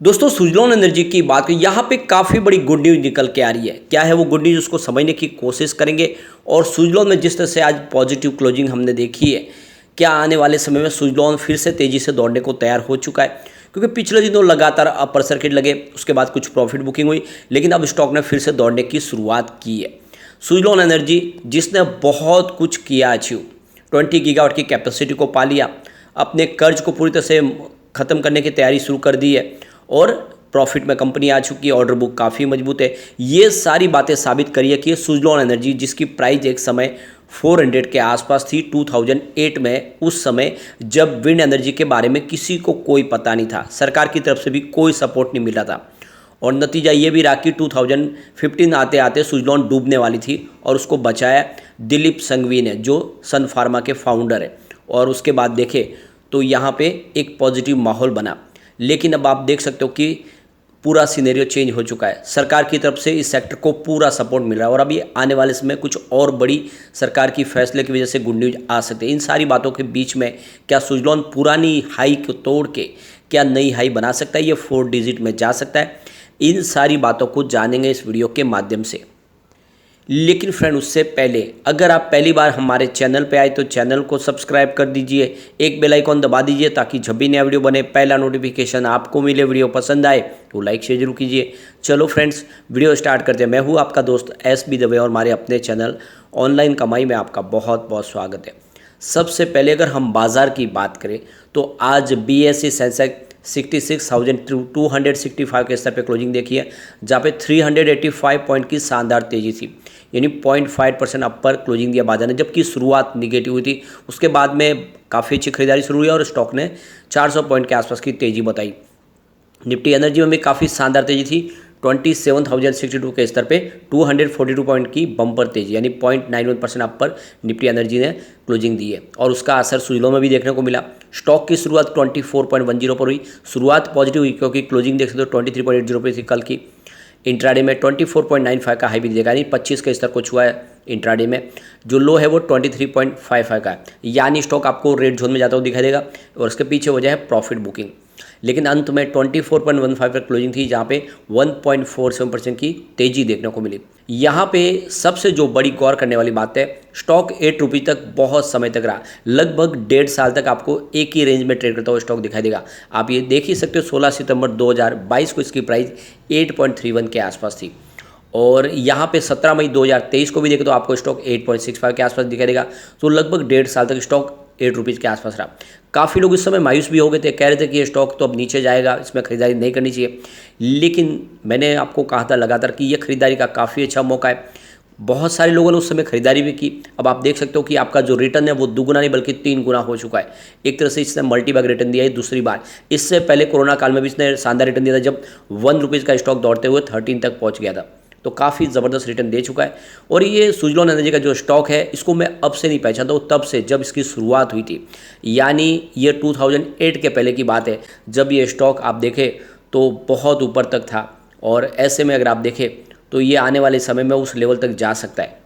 दोस्तों सुजलॉन एनर्जी की बात करें, यहाँ पे काफ़ी बड़ी गुड न्यूज़ निकल के आ रही है। क्या है वो गुड न्यूज़, उसको समझने की कोशिश करेंगे। और सुजलॉन में जिस तरह से आज पॉजिटिव क्लोजिंग हमने देखी है, क्या आने वाले समय में सुजलॉन फिर से तेज़ी से दौड़ने को तैयार हो चुका है? क्योंकि पिछले दिनों लगातार अपर सर्किट लगे, उसके बाद कुछ प्रॉफिट बुकिंग हुई, लेकिन अब स्टॉक ने फिर से दौड़ने की शुरुआत की है। सुजलॉन एनर्जी जिसने बहुत कुछ किया अचीव, 20 गीगावाट की कैपेसिटी को पा लिया, अपने कर्ज को पूरी तरह से ख़त्म करने की तैयारी शुरू कर दी है और प्रॉफिट में कंपनी आ चुकी है, ऑर्डर बुक काफ़ी मजबूत है। ये सारी बातें साबित करी है कि सुजलॉन एनर्जी जिसकी प्राइस एक समय 400 के आसपास थी 2008 में, उस समय जब विंड एनर्जी के बारे में किसी को कोई पता नहीं था, सरकार की तरफ से भी कोई सपोर्ट नहीं मिल रहा था। और नतीजा ये भी रहा कि 2015 आते आते सुजलॉन डूबने वाली थी और उसको बचाया दिलीप संघवी ने, जो सन फार्मा के फाउंडर है। और उसके बाद देखें तो यहाँ पे एक पॉजिटिव माहौल बना। लेकिन अब आप देख सकते हो कि पूरा सिनेरियो चेंज हो चुका है। सरकार की तरफ से इस सेक्टर को पूरा सपोर्ट मिल रहा है और अभी आने वाले समय कुछ और बड़ी सरकार की फैसले की वजह से गुड न्यूज आ सकते हैं। इन सारी बातों के बीच में क्या सुजलॉन पुरानी हाई को तोड़ के क्या नई हाई बना सकता है, ये 4 डिजिट में जा सकता है? इन सारी बातों को जानेंगे इस वीडियो के माध्यम से। लेकिन फ्रेंड उससे पहले अगर आप पहली बार हमारे चैनल पे आए तो चैनल को सब्सक्राइब कर दीजिए, एक बेल आइकॉन दबा दीजिए ताकि जब भी नया वीडियो बने पहला नोटिफिकेशन आपको मिले। वीडियो पसंद आए तो लाइक शेयर जरूर कीजिए। चलो फ्रेंड्स वीडियो स्टार्ट करते हैं। मैं हूँ आपका दोस्त SB दवे और हमारे अपने चैनल ऑनलाइन कमाई में आपका बहुत बहुत स्वागत है। सबसे पहले अगर हम बाज़ार की बात करें तो आज BSE सेंसेक्स 66,265 के स्तर पे क्लोजिंग देखी है, जहाँ पे 385 पॉइंट की शानदार तेजी थी, यानी 0.5% अपर क्लोजिंग दिया बाजार ने। जबकि शुरुआत निगेटिव हुई थी, उसके बाद में काफ़ी अच्छी खरीदारी शुरू हुई और स्टॉक ने 400 पॉइंट के आसपास की तेजी बताई। निफ्टी एनर्जी में भी काफ़ी शानदार तेजी थी, 27,062 के स्तर पे 242 पॉइंट की बम्पर तेजी, यानी 0.91% अपर निफ्टी एनर्जी ने क्लोजिंग दी है। और उसका असर सुजलॉन में भी देखने को मिला। स्टॉक की शुरुआत 24.10 पर हुई, शुरुआत पॉजिटिव हुई क्योंकि क्लोजिंग देख सकते हो 23.80 पर थी कल की। इंट्राडे में 24.95 का हाई भी देखा, यानी 25 के स्तर को छुआ है इंट्राडे में। जो लो है वो 23.55 का है, यानी स्टॉक आपको रेड जोन में जाता हुआ दिखाई देगा और उसके पीछे वजह है प्रॉफिट बुकिंग। लेकिन अंत में 24.15 पर क्लोजिंग थी, जहाँ पे 1.47% की तेजी देखने को मिली। यहाँ पे सबसे जो बड़ी गौर करने वाली बात है, स्टॉक 8 रुपये तक बहुत समय तक रहा, लगभग 1.5 साल तक आपको एक ही रेंज में ट्रेड करता हुआ स्टॉक दिखाई देगा। आप ये देख ही सकते हो 16 सितंबर 2022 को इसकी प्राइस 8.31 के आसपास थी और यहाँ पे 17 मई 2023 को भी देखें तो आपको स्टॉक 8.65 के आसपास दिखाई देगा। तो लगभग 1.5 साल तक स्टॉक 8 रुपीज़ के आसपास रहा। काफ़ी लोग इस समय मायूस भी हो गए थे, कह रहे थे कि ये स्टॉक तो अब नीचे जाएगा, इसमें खरीदारी नहीं करनी चाहिए। लेकिन मैंने आपको कहा था लगातार कि ये खरीदारी का काफ़ी अच्छा मौका है। बहुत सारे लोगों ने उस समय खरीदारी भी की। अब आप देख सकते हो कि आपका जो रिटर्न है वो दुगुना नहीं बल्कि 3 गुना हो चुका है। एक तरह से इसने मल्टी बैग रिटर्न दिया है दूसरी बार। इससे पहले कोरोना काल में भी इसने शानदार रिटर्न दिया था, जब 1 रुपीज़ का स्टॉक दौड़ते हुए 13 तक पहुँच गया था। तो काफ़ी ज़बरदस्त रिटर्न दे चुका है। और ये सुजलॉन एनर्जी का जो स्टॉक है, इसको मैं अब से नहीं पहचानता हूँ, तब से जब इसकी शुरुआत हुई थी, यानी ये 2008 के पहले की बात है, जब ये स्टॉक आप देखें तो बहुत ऊपर तक था। और ऐसे में अगर आप देखें तो ये आने वाले समय में उस लेवल तक जा सकता है।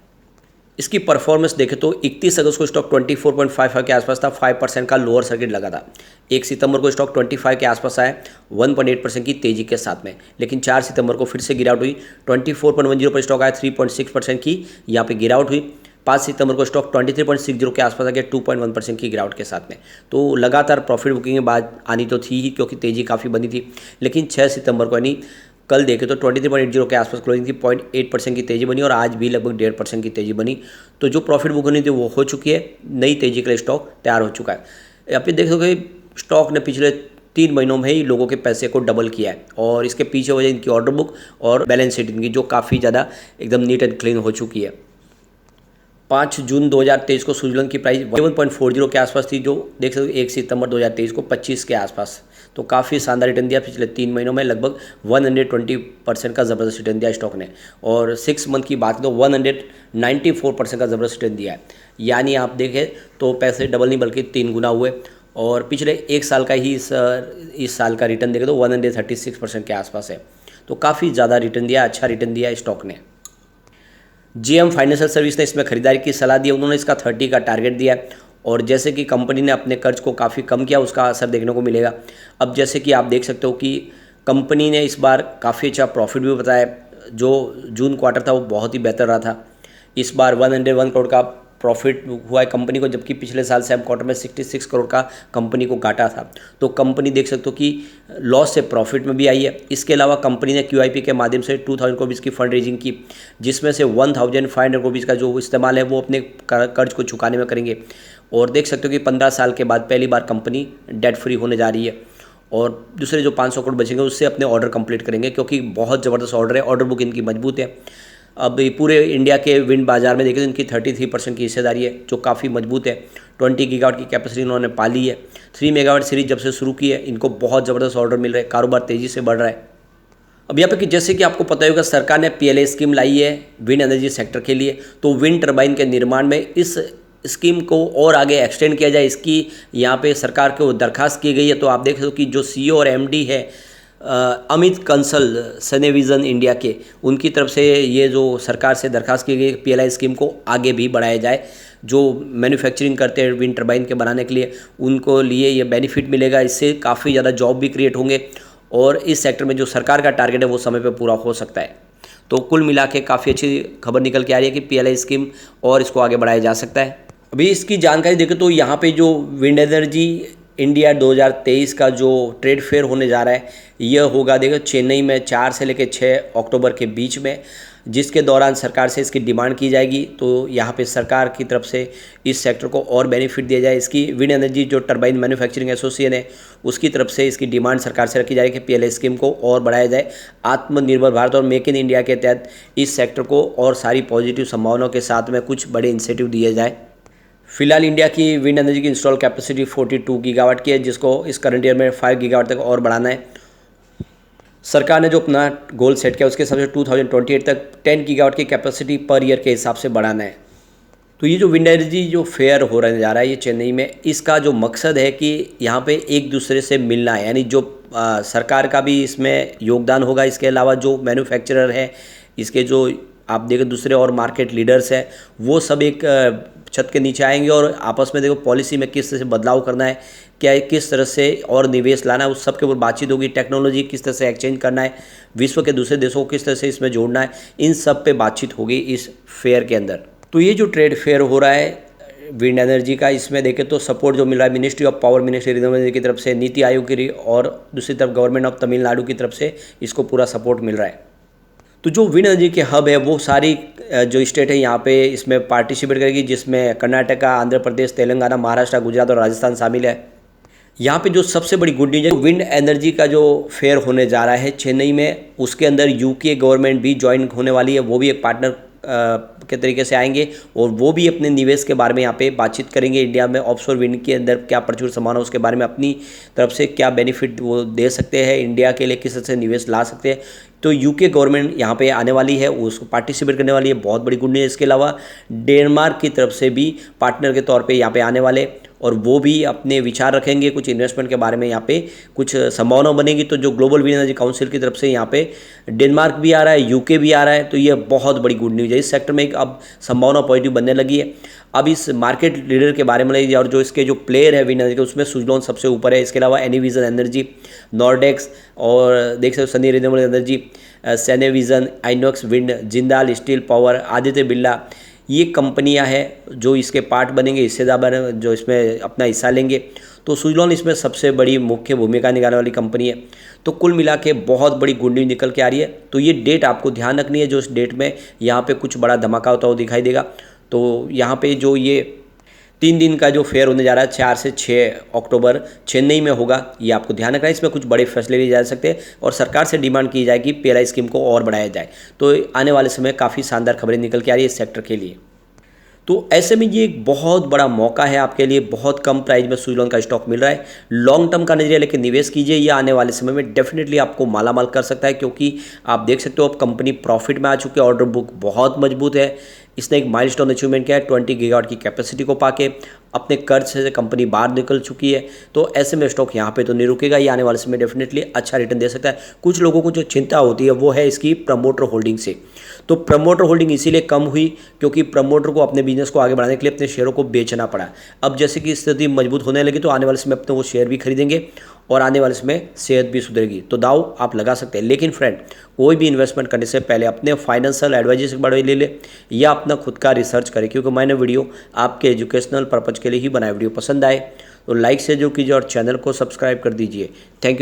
इसकी परफॉर्मेंस देखें तो 31 अगस्त को स्टॉक 24.55 के आसपास था, 5% का लोअर सर्किट लगा था। 1 सितंबर को स्टॉक 25 के आसपास आया 1.8% की तेजी के साथ में, लेकिन 4 सितंबर को फिर से गिरावट हुई, 24.10 पर स्टॉक आया, 3.6% की यहाँ पे गिरावट हुई। 5 सितंबर को स्टॉक 23.60 के आसपास आ गया, 2.1% की गिरावट के साथ में। तो लगातार प्रॉफिट बुकिंग के बाद आनी तो थी ही क्योंकि तेज़ी काफ़ी बनी थी। लेकिन 6 सितंबर को यानी कल देखें तो 23.80 के आसपास क्लोजिंग थी, 0.8% की तेज़ी बनी और आज भी लगभग 1.5% की तेज़ी बनी। तो जो प्रॉफिट बुक होनी थी वो हो चुकी है, नई तेज़ी के लिए स्टॉक तैयार हो चुका है। आप देख सकते हो स्टॉक ने पिछले 3 महीनों में ही लोगों के पैसे को डबल किया है और इसके पीछे वजह इनकी ऑर्डर बुक और बैलेंस शीट इनकी जो काफ़ी ज़्यादा एकदम नीट एंड क्लीन हो चुकी है। 5 जून 2023 को सुजलॉन की प्राइस 1.40 के आसपास थी, जो देख सकते हो 1 सितंबर 2023 को 25 के आसपास। तो काफ़ी शानदार रिटर्न दिया पिछले 3 महीनों में, लगभग 120% का ज़बरदस्त रिटर्न दिया स्टॉक ने। और 6 मंथ की बात तो 194% का ज़बरदस्त रिटर्न दिया है, यानी आप देखें तो पैसे डबल नहीं बल्कि 3 गुना हुए। और पिछले 1 साल का ही इस साल का रिटर्न देखें तो 136% के आसपास है। तो काफ़ी ज़्यादा रिटर्न दिया, अच्छा रिटर्न दिया स्टॉक ने। GM फाइनेंशियल सर्विस ने इसमें खरीदारी की सलाह दी, उन्होंने इसका 30 का टारगेट दिया और जैसे कि कंपनी ने अपने कर्ज को काफ़ी कम किया, उसका असर देखने को मिलेगा। अब जैसे कि आप देख सकते हो कि कंपनी ने इस बार काफ़ी अच्छा प्रॉफिट भी बताया। जो जून क्वार्टर था वो बहुत ही बेहतर रहा था। इस बार 101 करोड़ का प्रॉफिट हुआ है कंपनी को, जबकि पिछले साल सेम क्वार्टर में 66 करोड़ का कंपनी को घाटा था। तो कंपनी देख सकते हो कि लॉस से प्रॉफिट में भी आई है। इसके अलावा कंपनी ने QIP के माध्यम से 2000 करोड़ की फंड रेजिंग की, जिसमें से 1500 करोड़ का जो इस्तेमाल है वो अपने कर्ज को चुकाने में करेंगे। और देख सकते हो कि 15 साल के बाद पहली बार कंपनी डेट फ्री होने जा रही है। और दूसरे जो 500 करोड़ बचेंगे उससे अपने ऑर्डर कंप्लीट करेंगे, क्योंकि बहुत ज़बरदस्त ऑर्डर है, ऑर्डर बुक इनकी मजबूत है। अब पूरे इंडिया के विंड बाज़ार में देखें तो इनकी 33% की हिस्सेदारी है, जो काफ़ी मजबूत है। 20 गीगावाट की कैपेसिटी इन्होंने पा ली है। 3 मेगावाट सीरीज जब से शुरू की है इनको बहुत ज़बरदस्त ऑर्डर मिल रहे हैं, कारोबार तेज़ी से बढ़ रहा है। अब यहाँ पे कि जैसे कि आपको पता होगा सरकार ने PLI स्कीम लाई है विंड एनर्जी सेक्टर के लिए। तो विंड टर्बाइन के निर्माण में इस स्कीम को और आगे एक्सटेंड किया जाए, इसकी यहाँ पे सरकार को दरखास्त की गई है। तो आप देख सकते हो कि जो CEO और MD है अमित कंसल सनेविजन इंडिया के, उनकी तरफ से ये जो सरकार से दरखास्त की गई PLI स्कीम को आगे भी बढ़ाया जाए। जो मैन्युफैक्चरिंग करते हैं विंड टर्बाइन के बनाने के लिए उनको लिए ये बेनिफिट मिलेगा, इससे काफ़ी ज़्यादा जॉब भी क्रिएट होंगे और इस सेक्टर में जो सरकार का टारगेट है वो समय पर पूरा हो सकता है। तो कुल मिला के काफ़ी अच्छी खबर निकल के आ रही है कि PLI स्कीम और इसको आगे बढ़ाया जा सकता है। अभी इसकी जानकारी देखें तो यहाँ पे जो विंड एनर्जी इंडिया 2023 का जो ट्रेड फेयर होने जा रहा है यह होगा देखो चेन्नई में 4 से लेकर 6 अक्टूबर के बीच में, जिसके दौरान सरकार से इसकी डिमांड की जाएगी। तो यहाँ पे सरकार की तरफ से इस सेक्टर को और बेनिफिट दिया जाए। इसकी विंड एनर्जी जो टर्बाइन मैन्युफैक्चरिंग एसोसिएशन है उसकी तरफ से इसकी डिमांड सरकार से रखी जाएगी कि PLI स्कीम को और बढ़ाया जाए। आत्मनिर्भर भारत और मेक इन इंडिया के तहत इस सेक्टर को और सारी पॉजिटिव संभावनाओं के साथ में कुछ बड़े इंसेंटिव दिए जाए। फिलहाल इंडिया की विंड एनर्जी की इंस्टॉल कैपेसिटी 42 गीगावाट की है, जिसको इस करंट ईयर में 5 गीगावाट तक और बढ़ाना है। सरकार ने जो अपना गोल सेट किया उसके हिसाब से 2028 तक 10 गीगावाट की कैपेसिटी पर ईयर के हिसाब से बढ़ाना है। तो ये जो विंड एनर्जी जो फेयर हो रहा जा रहा है ये चेन्नई में, इसका जो मकसद है कि यहाँ पे एक दूसरे से मिलना है, यानी जो सरकार का भी इसमें योगदान होगा। इसके अलावा जो मैन्युफैक्चरर है, इसके जो आप देखें दूसरे और मार्केट लीडर्स हैं, वो सब एक छत के नीचे आएंगे और आपस में देखो पॉलिसी में किस तरह से बदलाव करना है, क्या किस तरह से और निवेश लाना है, उस सब के ऊपर बातचीत होगी। टेक्नोलॉजी किस तरह से एक्सचेंज करना है, विश्व के दूसरे देशों को किस तरह से इसमें जोड़ना है, इन सब पे बातचीत होगी इस फेयर के अंदर। तो ये जो ट्रेड फेयर हो रहा है विंड एनर्जी का, इसमें देखें तो सपोर्ट जो मिल रहा है ministry of power, ministry renewable की तरफ से, नीति आयोग की, और दूसरी तरफ गवर्नमेंट ऑफ तमिलनाडु की तरफ से इसको पूरा सपोर्ट मिल रहा है। तो जो विंड एनर्जी के हब है वो सारी जो स्टेट है यहाँ पे इसमें पार्टिसिपेट करेगी, जिसमें कर्नाटका, आंध्र प्रदेश, तेलंगाना, महाराष्ट्र, गुजरात और राजस्थान शामिल है। यहाँ पे जो सबसे बड़ी गुड न्यूज है, विंड एनर्जी का जो फेयर होने जा रहा है चेन्नई में, उसके अंदर UK गवर्नमेंट भी ज्वाइन होने वाली है। वो भी एक पार्टनर के तरीके से आएंगे और वो भी अपने निवेश के बारे में यहाँ पे बातचीत करेंगे। इंडिया में ऑफशोर विंड के अंदर क्या प्रचुर संभावना है उसके बारे में, अपनी तरफ से क्या बेनिफिट वो दे सकते हैं, इंडिया के लिए किस तरह से निवेश ला सकते हैं। तो UK गवर्नमेंट यहाँ पे आने वाली है, उसको पार्टिसिपेट करने वाली है, बहुत बड़ी गुड न्यूज़ है। इसके अलावा डेनमार्क की तरफ से भी पार्टनर के तौर पे यहाँ पे आने वाले, और वो भी अपने विचार रखेंगे कुछ इन्वेस्टमेंट के बारे में, यहाँ पे कुछ संभावना बनेगी। तो जो ग्लोबल विंड एनर्जी काउंसिल की तरफ से यहाँ पे डेनमार्क भी आ रहा है, UK भी आ रहा है, तो ये बहुत बड़ी गुड न्यूज़ है। इस सेक्टर में एक अब संभावना पॉजिटिव बनने लगी है। अब इस मार्केट लीडर के बारे में, और जो इसके जो प्लेयर है विंड एनर्जी के, उसमें सुजलॉन सबसे ऊपर है। इसके अलावा एनीविजन एनर्जी, नॉर्डेक्स, और देख सकते हो सनी रिन्यूएबल एनर्जी, सनेविजन, Inox wind, Jindal steel power, Aditya Birla, ये कंपनियां हैं जो इसके पार्ट बनेंगे, हिस्सेदार जो इसमें अपना हिस्सा लेंगे। तो सुजलॉन इसमें सबसे बड़ी मुख्य भूमिका निभाने वाली कंपनी है। तो कुल मिला के बहुत बड़ी गुड न्यूज़ निकल के आ रही है। तो ये डेट आपको ध्यान रखनी है, जो इस डेट में यहाँ पे कुछ बड़ा धमाका होता हुआ दिखाई देगा। तो यहाँ पे जो ये 3 दिन का जो फेयर होने जा रहा है 4 से 6 अक्टूबर चेन्नई में होगा, ये आपको ध्यान रखना है। इसमें कुछ बड़े फैसले लिए जा सकते हैं और सरकार से डिमांड की जाए कि PLI स्कीम को और बढ़ाया जाए। तो आने वाले समय काफ़ी शानदार खबरें निकल के आ रही है इस सेक्टर के लिए। तो ऐसे में ये एक बहुत बड़ा मौका है आपके लिए, बहुत कम प्राइस में सुजलॉन का स्टॉक मिल रहा है। लॉन्ग टर्म का नजरिया लेकर निवेश कीजिए, ये आने वाले समय में डेफिनेटली आपको मालामाल कर सकता है, क्योंकि आप देख सकते हो अब कंपनी प्रॉफिट में आ चुकी है, ऑर्डर बुक बहुत मजबूत है। इसने एक माइलस्टोन अचीवमेंट किया है 20 गीगावाट की कैपेसिटी को पाके। अपने कर्ज से कंपनी बाहर निकल चुकी है, तो ऐसे में स्टॉक यहाँ पे तो नहीं रुकेगा, ये आने वाले समय में डेफिनेटली अच्छा रिटर्न दे सकता है। कुछ लोगों को जो चिंता होती है वो है इसकी प्रमोटर होल्डिंग से। तो प्रमोटर होल्डिंग इसीलिए कम हुई क्योंकि प्रमोटर को अपने बिजनेस को आगे बढ़ाने के लिए अपने शेयरों को बेचना पड़ा। अब जैसे कि स्थिति मजबूत होने लगी तो आने वाले समय अपने वो शेयर भी खरीदेंगे और आने वाले समय सेहत भी सुधरेगी, तो दाव आप लगा सकते हैं। लेकिन फ्रेंड, कोई भी इन्वेस्टमेंट करने से पहले अपने फाइनेंशियल एडवाइजर से बड़े ले ले या अपना खुद का रिसर्च करें, क्योंकि मैंने वीडियो आपके एजुकेशनल पर्पज़ के लिए ही बनाया। वीडियो पसंद आए तो लाइक से जो कीजिए और चैनल को सब्सक्राइब कर दीजिए। Thank you.